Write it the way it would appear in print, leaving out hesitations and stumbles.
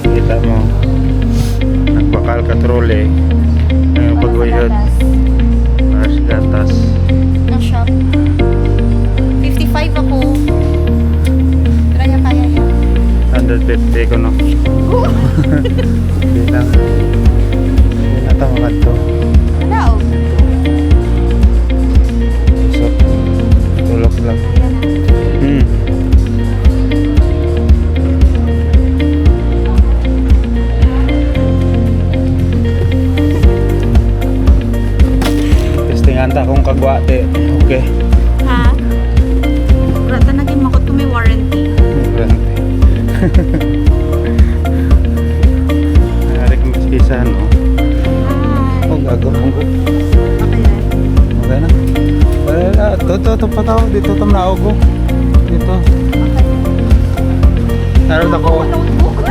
Kita mo. Nagbakal ka trole. Ngayon pagwayod. Para sa gatas. Ng shop. 55 ako. Kaya yan. 150 ko no. Hindi lang. Hindi na ito mga ito. Wala oh. So, tulog lang. Testingan ta kung kagwate. Okay. Ha? Rata naging makot ko may warranty. Narik mas isa no. Hi. Oh, gago ko. Okay na. Okay na. Wala, ito pataw dito tam naog ko. Dito. Okay. Naroon ako. Notebook.